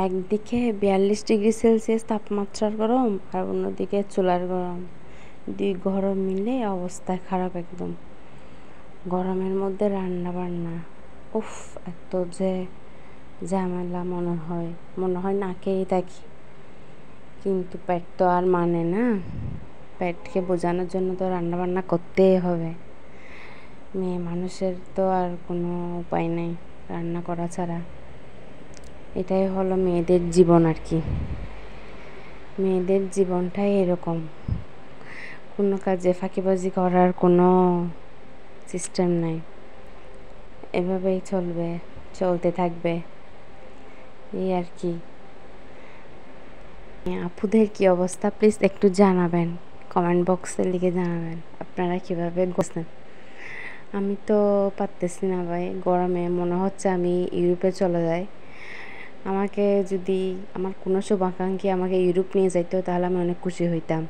একদিকে 42 degree Celsius তাপমাত্রার গরম আর অন্যদিকে চুলার গরম, দুই গরম মিলে অবস্থা খারাপ একদম। গরমের মধ্যে রান্না বান্না, উফ, এত যে ঝামেলা মনে হয় না খেয়েই থাকি, কিন্তু পেট তো আর মানে না। পেটকে বোঝানোর জন্য তো রান্না বান্না করতেই হবে। মেয়ে মানুষের তো আর কোনো উপায় নেই রান্না করা ছাড়া। এটাই হলো মেয়েদের জীবন আর কি। মেয়েদের জীবনটাই এরকম, কোনো কাজে ফাঁকিবাজি করার কোনো সিস্টেম নাই। এভাবেই চলতে থাকবে, এই আর কি। আপুদের কি অবস্থা প্লিজ একটু জানাবেন, কমেন্ট বক্সে লিখে জানাবেন আপনারা কীভাবে গোছেন। আমি তো পারতেছি না ভাই, গরমে মনে হচ্ছে আমি ইউরোপে চলে যাই। আমাকে যদি আমার কোনো শুভাকাঙ্ক্ষী আমাকে ইউরোপ নিয়ে যাইতো তাহলে আমি অনেক খুশি হইতাম।